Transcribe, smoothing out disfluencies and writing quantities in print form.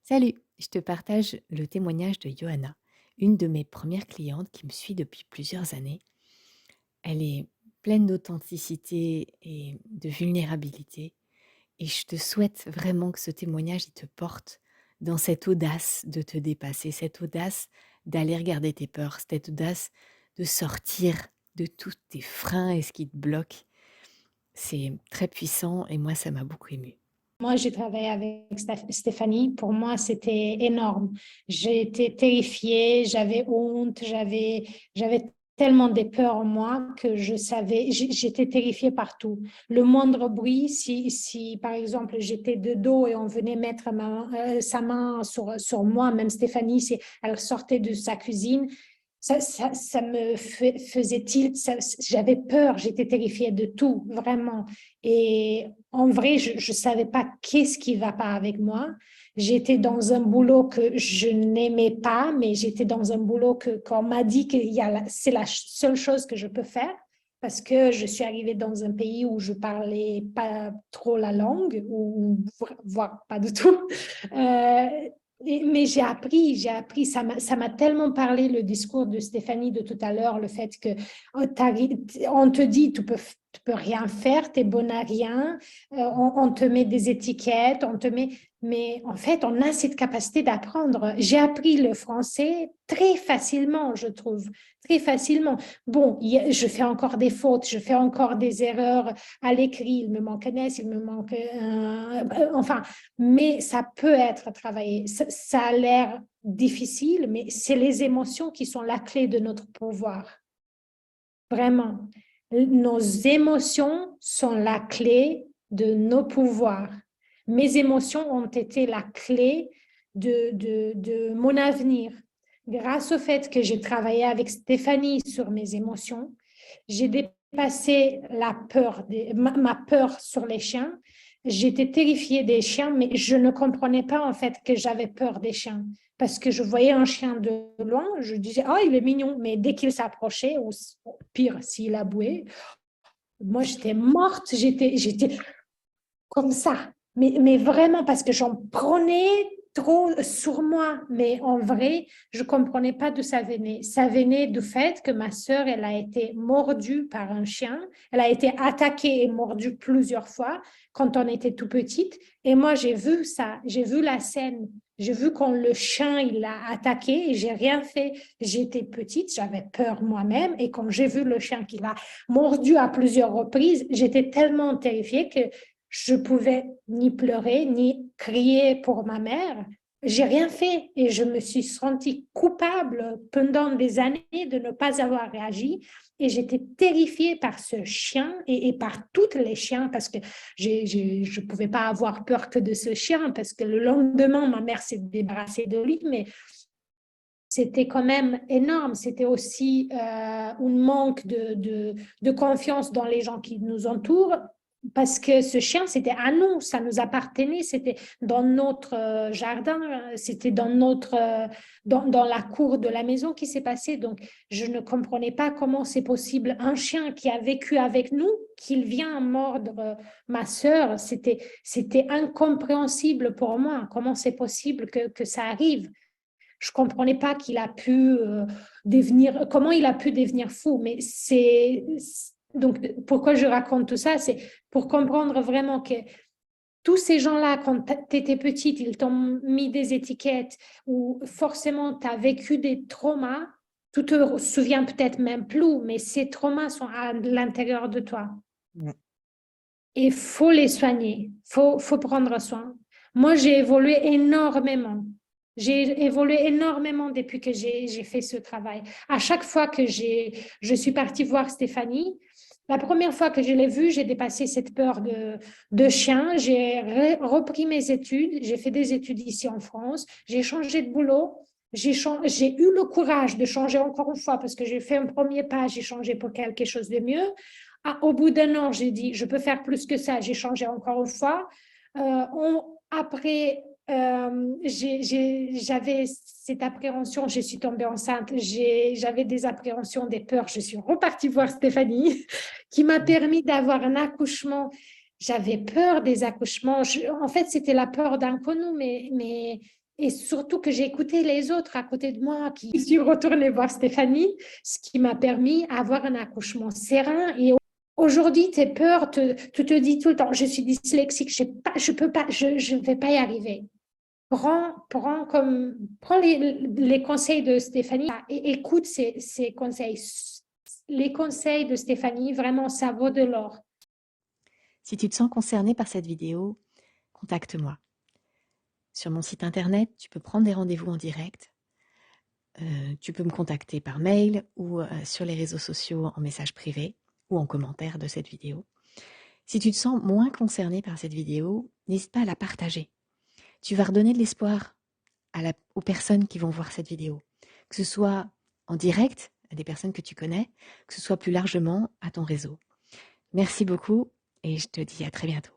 Salut, je te partage le témoignage de Johanna, une de mes premières clientes qui me suit depuis plusieurs années. Elle est pleine d'authenticité et de vulnérabilité et je te souhaite vraiment que ce témoignage il te porte dans cette audace de te dépasser, cette audace d'aller regarder tes peurs, cette audace de sortir de tous tes freins et ce qui te bloque. C'est très puissant et moi ça m'a beaucoup émue. Moi, j'ai travaillé avec Stéphanie. Pour moi, c'était énorme. J'étais terrifiée, j'avais honte, j'avais tellement des peurs en moi que je savais, j'étais terrifiée partout. Le moindre bruit, si par exemple j'étais de dos et on venait mettre sa main sur moi, même Stéphanie, elle sortait de sa cuisine, ça me faisait tilt, j'avais peur, j'étais terrifiée de tout, vraiment. Et en vrai, je ne savais pas qu'est-ce qui ne va pas avec moi. J'étais dans un boulot que je n'aimais pas, mais j'étais dans un boulot qu'on m'a dit que c'est la seule chose que je peux faire parce que je suis arrivée dans un pays où je parlais pas trop la langue, ou voire pas du tout. Euh, mais j'ai appris, ça m'a tellement parlé le discours de Stéphanie de tout à l'heure, le fait que on te dit tu peux rien faire, tu es bon à rien, on te met des étiquettes, mais en fait, on a cette capacité d'apprendre. J'ai appris le français très facilement, je trouve, très facilement. Bon, je fais encore des fautes, je fais encore des erreurs à l'écrit, il me manque un S, il me manque enfin, mais ça peut être travaillé. Ça a l'air difficile, mais c'est les émotions qui sont la clé de notre pouvoir. Vraiment. Nos émotions sont la clé de nos pouvoirs. Mes émotions ont été la clé de mon avenir. Grâce au fait que j'ai travaillé avec Stéphanie sur mes émotions, j'ai dépassé ma peur sur les chiens. J'étais terrifiée des chiens, mais je ne comprenais pas en fait que j'avais peur des chiens. Parce que je voyais un chien de loin, je disais, oh, il est mignon. Mais dès qu'il s'approchait, ou pire, s'il aboyait, moi, j'étais morte, j'étais comme ça. Mais vraiment, parce que j'en prenais trop sur moi. Mais en vrai, je ne comprenais pas d'où ça venait. Ça venait du fait que ma sœur, elle a été mordue par un chien. Elle a été attaquée et mordue plusieurs fois quand on était tout petite. Et moi, j'ai vu ça, j'ai vu la scène. J'ai vu quand le chien, il l'a attaqué et j'ai rien fait. J'étais petite, j'avais peur moi-même. Et quand j'ai vu le chien qui l'a mordu à plusieurs reprises, j'étais tellement terrifiée que je pouvais ni pleurer, ni crier pour ma mère. J'ai rien fait et je me suis sentie coupable pendant des années de ne pas avoir réagi. Et j'étais terrifiée par ce chien et par toutes les chiens parce que je ne pouvais pas avoir peur que de ce chien parce que le lendemain, ma mère s'est débarrassée de lui, mais c'était quand même énorme. C'était aussi un manque de confiance dans les gens qui nous entourent parce que ce chien, c'était à nous, ça nous appartenait, c'était dans notre jardin, c'était dans la cour de la maison qui s'est passé. Donc, je ne comprenais pas comment c'est possible. Un chien qui a vécu avec nous, qu'il vient mordre ma sœur, c'était incompréhensible pour moi. Comment c'est possible que ça arrive? Je comprenais pas qu'il a pu devenir, comment il a pu devenir fou. Mais donc, pourquoi je raconte tout ça? C'est pour comprendre vraiment que tous ces gens-là, quand tu étais petite, ils t'ont mis des étiquettes ou forcément tu as vécu des traumas. Tu te souviens peut-être même plus, mais ces traumas sont à l'intérieur de toi. Mm. Et il faut les soigner, faut prendre soin. Moi, j'ai évolué énormément. J'ai évolué énormément depuis que j'ai fait ce travail. À chaque fois que je suis partie voir Stéphanie, la première fois que je l'ai vue, j'ai dépassé cette peur de chien. J'ai repris mes études. J'ai fait des études ici en France. J'ai changé de boulot. J'ai eu le courage de changer encore une fois parce que j'ai fait un premier pas. J'ai changé pour quelque chose de mieux. Ah, au bout d'un an, j'ai dit, je peux faire plus que ça. J'ai changé encore une fois. Après, j'avais cette appréhension, je suis tombée enceinte, j'avais des appréhensions, des peurs. Je suis repartie voir Stéphanie, qui m'a permis d'avoir un accouchement. J'avais peur des accouchements. En fait, c'était la peur d'inconnu, mais et surtout que j'ai écouté les autres à côté de moi, qui je suis retournée voir Stéphanie, ce qui m'a permis d'avoir un accouchement serein. Et aujourd'hui, tes peurs, tu te dis tout le temps, je suis dyslexique, je peux pas, je ne vais pas y arriver. Prends les conseils de Stéphanie et écoute ces conseils. Les conseils de Stéphanie, vraiment, ça vaut de l'or. Si tu te sens concerné par cette vidéo, contacte-moi. Sur mon site internet, tu peux prendre des rendez-vous en direct. Tu peux me contacter par mail ou sur les réseaux sociaux en message privé ou en commentaire de cette vidéo. Si tu te sens moins concerné par cette vidéo, n'hésite pas à la partager. Tu vas redonner de l'espoir aux personnes qui vont voir cette vidéo, que ce soit en direct à des personnes que tu connais, que ce soit plus largement à ton réseau. Merci beaucoup et je te dis à très bientôt.